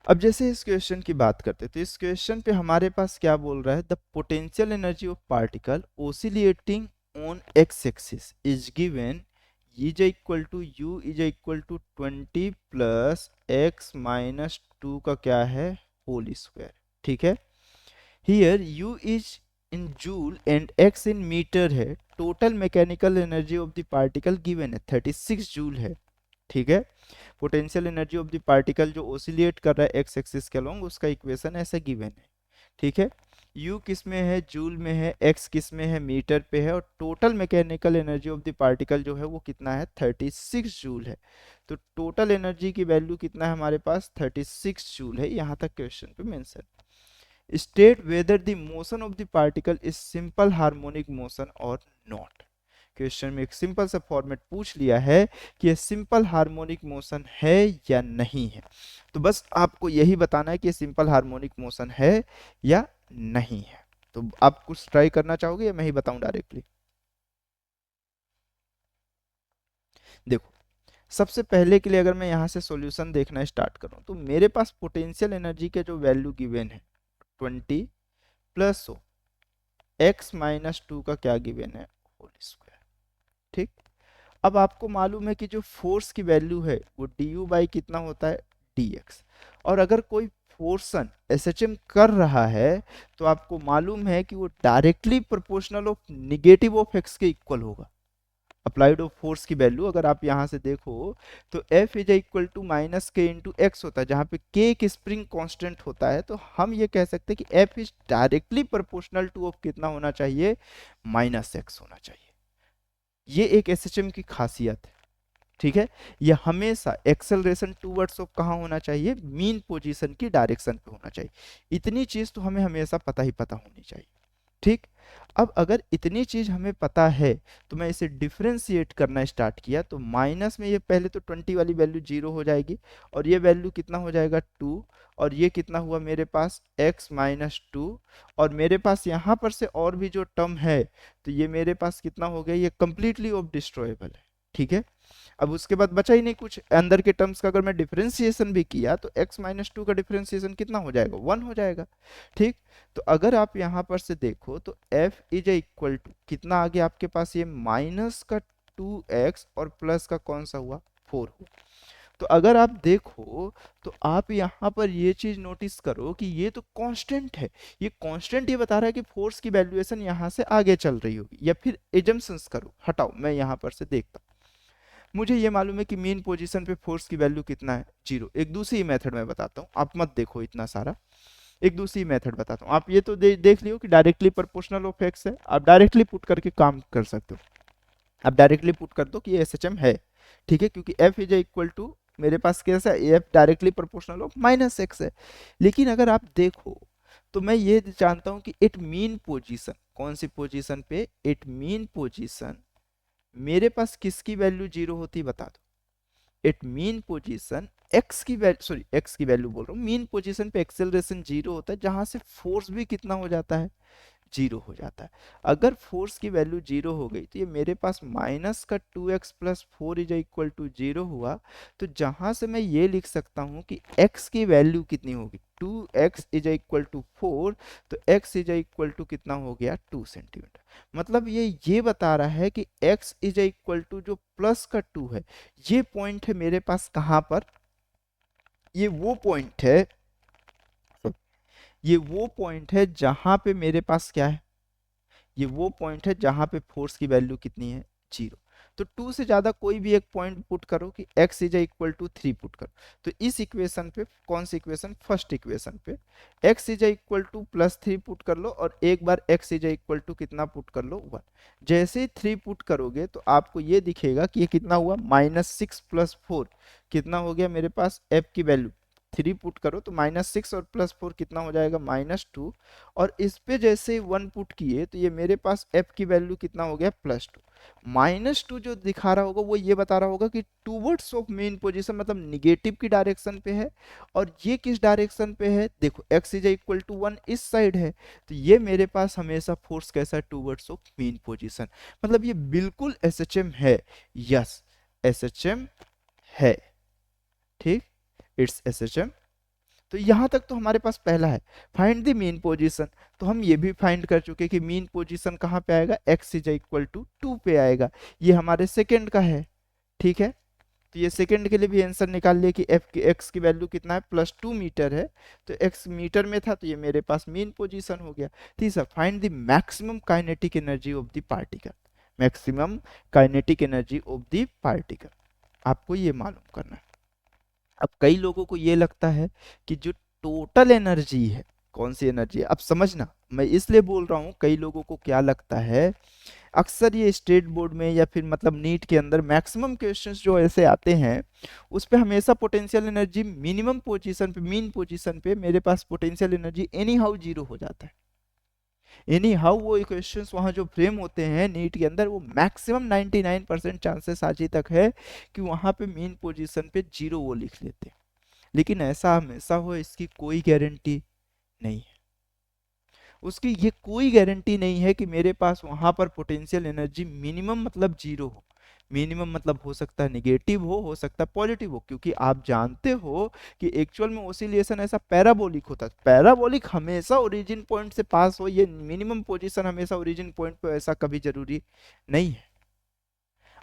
अब जैसे इस क्वेश्चन की बात करते हैं तो इस क्वेश्चन पे हमारे पास क्या बोल रहा है, the potential energy of particle oscillating on X axis is given is equal to U is equal to 20 plus X minus 2 का क्या है होल स्क्वायर। ठीक है, here U is in joule and X in metre है। Total mechanical energy of the particle given है 36 joule है। ठीक है, potential energy of the particle जो ओसिलेट कर रहा है एक्स एक्सिस के अलोंग, उसका इक्वेशन ऐसा गिवन है। ठीक है, U किस में है, जूल में है, x किस में है, मीटर पे है, और total mechanical energy of the particle जो है वो कितना है 36 जूल है। तो टोटल एनर्जी की वैल्यू कितना है हमारे पास 36 जूल है, यहाँ तक क्वेश्चन पे mention. State whether the motion of the particle is simple harmonic motion और नॉट। क्वेश्चन में एक सिंपल सा फॉर्मेट पूछ लिया है कि ये सिंपल हार्मोनिक मोशन है या नहीं है। तो बस आपको यही बताना है कि सिंपल हार्मोनिक मोशन है या नहीं है। तो आप कुछ ट्राई करना चाहोगे या मैं ही बताऊं डायरेक्टली? देखो, सबसे पहले के लिए अगर मैं यहाँ से सॉल्यूशन देखना स्टार्ट करूं तो मेरे पास पोटेंशियल एनर्जी के जो वैल्यू गिवन है 20 प्लस एक्स माइनस 2 का क्या गिवन है होल स्क्वायर। ठीक, अब आपको मालूम है कि जो फोर्स की वैल्यू है वो डी यू बाई कितना होता है डी एक्स। और अगर कोई फोर्सन एस एच एम कर रहा है तो आपको मालूम है कि वो directly proportional of negative of x के इक्वल होगा। अप्लाइड ऑफ फोर्स की वैल्यू अगर आप यहाँ से देखो तो F is equal to minus k into x होता है, जहाँ पे के एक स्प्रिंग कांस्टेंट होता है। तो हम ये कह सकते हैं कि F is directly proportional two of कितना होना चाहिए माइनस एक्स होना चाहिए। ये एक एसएचएम की खासियत है। ठीक है, ये हमेशा एक्सेलरेशन टूवर्ड्स ऑफ कहाँ होना चाहिए, मीन पोजीशन की डायरेक्शन पे होना चाहिए। इतनी चीज तो हमें हमेशा पता ही पता होनी चाहिए। ठीक, अब अगर इतनी चीज हमें पता है तो मैं इसे डिफरेंशिएट करना स्टार्ट किया तो माइनस में ये पहले तो 20 वाली वैल्यू जीरो हो जाएगी, और ये वैल्यू कितना हो जाएगा 2, और ये कितना हुआ मेरे पास x माइनस 2, और मेरे पास यहाँ पर से और भी जो टर्म है तो ये मेरे पास कितना हो गया, ये कंप्लीटली ऑफ डिस्ट्रॉयबल है। ठीक है, अब उसके बाद बचा ही नहीं कुछ अंदर के टर्म्स का। अगर मैं डिफरेंशिएशन भी किया तो x माइनस 2 का डिफरेंशिएशन कितना हो जाएगा 1 हो जाएगा। ठीक, तो अगर आप यहाँ पर से देखो तो f इज इक्वल टू कितना आ गया आपके पास, ये माइनस का 2x और प्लस का कौन सा हुआ 4 हुआ। तो अगर आप देखो तो आप यहाँ पर ये चीज नोटिस करो कि ये तो कांस्टेंट है। ये कांस्टेंट ये बता रहा है कि फोर्स की वैल्यूएशन यहाँ से आगे चल रही होगी, या फिर एजम्पशंस करो, हटाओ, मैं यहाँ पर से देखता हूँ। मुझे ये मालूम है कि मीन पोजीशन पे फोर्स की वैल्यू कितना है 0। एक दूसरी मेथड में बताता हूँ, आप मत देखो इतना सारा। एक दूसरी मेथड बताता हूँ, आप ये तो देख लियो कि डायरेक्टली प्रोपोर्शनल ऑफ एक्स है, आप डायरेक्टली पुट करके काम कर सकते हो। आप डायरेक्टली पुट कर दो कि ये एसएचएम है। ठीक है, क्योंकि एफ इज इक्वल टू मेरे पास कैसा है, F directly proportional of minus x है। लेकिन अगर आप देखो तो मैं ये जानता हूँ कि एट मीन पोजीशन, कौन सी पोजीशन पे, एट मीन पोजीशन मेरे पास किसकी वैल्यू जीरो होती बता दो। एट मीन पोजीशन एक्स की वैल्यू, सॉरी एक्स की वैल्यू बोल रहा हूँ, मीन पोजीशन पे एक्सेलरेशन जीरो होता है, जहां से फोर्स भी कितना हो जाता है जीरो हो जाता है। अगर फोर्स की वैल्यू जीरो हो गई तो ये मेरे पास माइनस का 2x plus 4 is equal to zero हुआ। तो जहां से मैं ये लिख सकता हूं कि x की वैल्यू कितनी होगी 2x इज इक्वल टू 4, तो x इज इक्वल टू कितना हो गया 2 सेंटीमीटर। मतलब ये बता रहा है कि x इज इक्वल टू जो प्लस का 2 है, ये पॉइंट है मेरे पास कहां पर, ये वो पॉइंट है, ये वो पॉइंट है जहां पे मेरे पास क्या है, ये वो पॉइंट है जहां पे फोर्स की वैल्यू कितनी है 0। तो 2 से ज्यादा कोई भी एक पॉइंट पुट करो कि x is equal to 3 put करो। तो इस इक्वेशन पे, कौन सी इक्वेशन, फर्स्ट इक्वेशन पे x is equal to plus 3 put कर लो, और एक बार x इज इक्वल टू कितना पुट कर लो 1। जैसे ही 3 पुट करोगे तो आपको ये दिखेगा कि ये कितना हुआ -6 प्लस 4 कितना हो गया मेरे पास f की वैल्यू। 3 पुट करो तो -6 और प्लस 4 कितना हो जाएगा -2, और इस पे जैसे 1 पुट किए तो ये मेरे पास f की वैल्यू कितना हो गया +2। -2 जो दिखा रहा होगा वो ये बता रहा होगा कि टूवर्ड्स ऑफ मेन पोजीशन, मतलब निगेटिव की डायरेक्शन पे है। और ये किस डायरेक्शन पे है, देखो x इज इक्वल टू 1 इस साइड है, तो ये मेरे पास हमेशा फोर्स कैसा है टूवर्ड्स ऑफ मेन पोजीशन। मतलब ये बिल्कुल एसएचएम है, यस एसएचएम है। ठीक, इट्स एसएचएम। तो यहाँ तक तो हमारे पास पहला है। फाइंड द मीन पोजीशन, तो हम ये भी फाइंड कर चुके कि मीन पोजीशन कहाँ पे आएगा, x इज इक्वल टू 2 पे आएगा। ये हमारे सेकंड का है, ठीक है। तो ये सेकंड के लिए भी आंसर निकाल लिया कि x की वैल्यू कितना है, +2 मीटर है। तो x मीटर में था, तो ये मेरे पास मीन पोजीशन हो गया। तीसरा, find the maximum kinetic energy of the particle, maximum kinetic energy of the particle आपको ये मालूम करना है। अब कई लोगों को ये लगता है कि जो टोटल एनर्जी है, कौन सी एनर्जी है, अब समझना, मैं इसलिए बोल रहा हूँ, कई लोगों को क्या लगता है, अक्सर ये स्टेट बोर्ड में या फिर मतलब नीट के अंदर मैक्सिमम क्वेश्चंस जो ऐसे आते हैं, उस पे हमेशा पोटेंशियल एनर्जी मिनिमम पोजीशन पे, मीन पोजीशन पे मेरे पास potential energy anyhow zero हो जाता है। एनी हाउ वो इक्वेशंस वहाँ जो फ्रेम होते हैं नीट के अंदर, वो मैक्सिमम 99% चांसेस आज ही तक है कि वहाँ पे मीन पोजीशन पे जीरो वो लिख लेते हैं। लेकिन ऐसा हमेशा हो, इसकी कोई गारंटी नहीं है। उसकी ये कोई गारंटी नहीं है कि मेरे पास वहां पर पोटेंशियल एनर्जी मिनिमम मतलब जीरो हो। मिनिमम मतलब हो सकता है निगेटिव हो सकता है पॉजिटिव हो, क्योंकि आप जानते हो कि एक्चुअल में ओसिलेशन ऐसा पैराबोलिक होता है। पैराबोलिक हमेशा ओरिजिन पॉइंट से पास हो, ये मिनिमम पोजीशन हमेशा ओरिजिन पॉइंट पे, ऐसा कभी जरूरी नहीं है।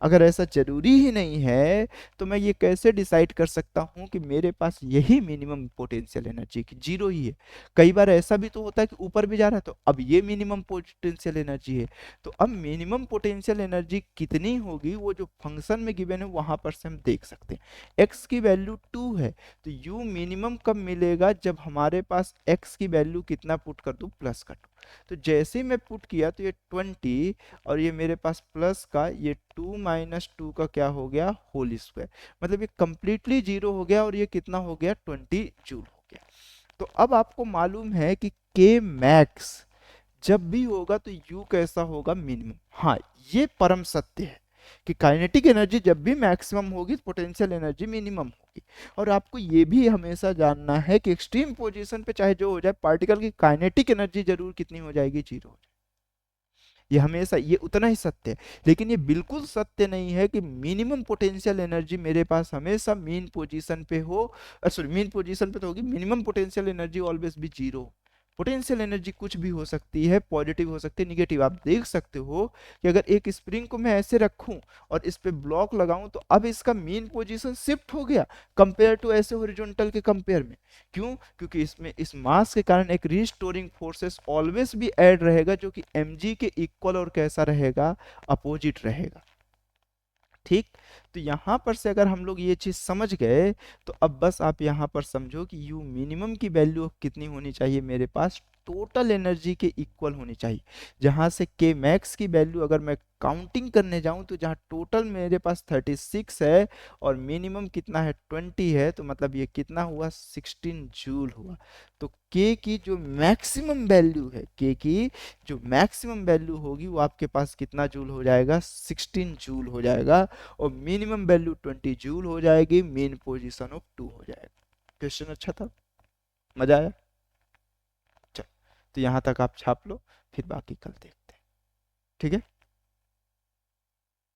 अगर ऐसा जरूरी ही नहीं है, तो मैं ये कैसे डिसाइड कर सकता हूँ कि मेरे पास यही मिनिमम पोटेंशियल एनर्जी की जीरो ही है। कई बार ऐसा भी तो होता है कि ऊपर भी जा रहा है, तो अब ये मिनिमम पोटेंशियल एनर्जी है। तो अब मिनिमम पोटेंशियल एनर्जी कितनी होगी, वो जो फंक्शन में गिवन है वहां पर से हम देख सकते हैं। एक्स की वैल्यू 2 है, तो यू मिनिमम कब मिलेगा, जब हमारे पास एक्स की वैल्यू कितना पुट कर दूं, प्लस का 2। तो जैसे ही मैं पुट किया, तो ये 20 और ये मेरे पास प्लस का ये 2 माइनस 2 का क्या हो गया, होल स्क्वायर, मतलब ये कंप्लीटली जीरो हो गया और ये कितना हो गया, 20 जूल हो गया। तो अब आपको मालूम है कि के मैक्स जब भी होगा तो यू कैसा होगा, मिनिमम। हाँ, ये परम सत्य है कि काइनेटिक एनर्जी जब भी मैक्सिमम होगी, पोटेंशियल एनर्जी मिनिमम होगी। और आपको ये भी हमेशा जानना है कि एक्सट्रीम पोजीशन पे चाहे जो हो जाए, पार्टिकल की काइनेटिक एनर्जी जरूर कितनी हो जाएगी, जीरो हो जाएगी। ये हमेशा ये उतना ही सत्य है। लेकिन ये बिल्कुल सत्य नहीं है कि मिनिमम पोटेंशियल एनर्जी मेरे पास हमेशा मीन पोजीशन पे हो, सॉरी मीन पोजीशन पे तो होगी, मिनिमम पोटेंशियल एनर्जी ऑलवेज भी जीरो। पोटेंशियल एनर्जी कुछ भी हो सकती है, पॉजिटिव हो सकती है, निगेटिव। आप देख सकते हो कि अगर एक स्प्रिंग को मैं ऐसे रखूं और इस पे ब्लॉक लगाऊं, तो अब इसका मीन पोजीशन शिफ्ट हो गया कंपेयर टू ऐसे हॉरिजॉन्टल के कंपेयर में। क्यों? क्योंकि इसमें इस मास के कारण एक रीस्टोरिंग फोर्सेस ऑलवेज भी ऐड रहेगा, जो कि mg के इक्वल और कैसा रहेगा, अपोजिट रहेगा। ठीक। तो यहां पर से अगर हम लोग ये चीज समझ गए, तो अब बस आप यहां पर समझो कि यू मिनिमम की वैल्यू कितनी होनी चाहिए, मेरे पास टोटल एनर्जी के इक्वल होनी चाहिए। जहां से के मैक्स की वैल्यू अगर मैं काउंटिंग करने जाऊं, तो जहां टोटल मेरे पास 36 है और मिनिमम कितना है, 20 है, तो मतलब ये कितना हुआ, 16 जूल हुआ। तो के की जो मैक्सिमम वैल्यू है, के की जो मैक्सिमम वैल्यू होगी, वो आपके पास कितना जूल हो जाएगा, 16 जूल हो जाएगा। और मिनिमम वैल्यू 20 जूल हो जाएगी, मेन पोजीशन ऑफ 2 हो जाएगा। क्वेश्चन अच्छा था, मजा आया। चलो, तो यहाँ तक आप छाप लो, फिर बाकी कल देखते हैं, ठीक है।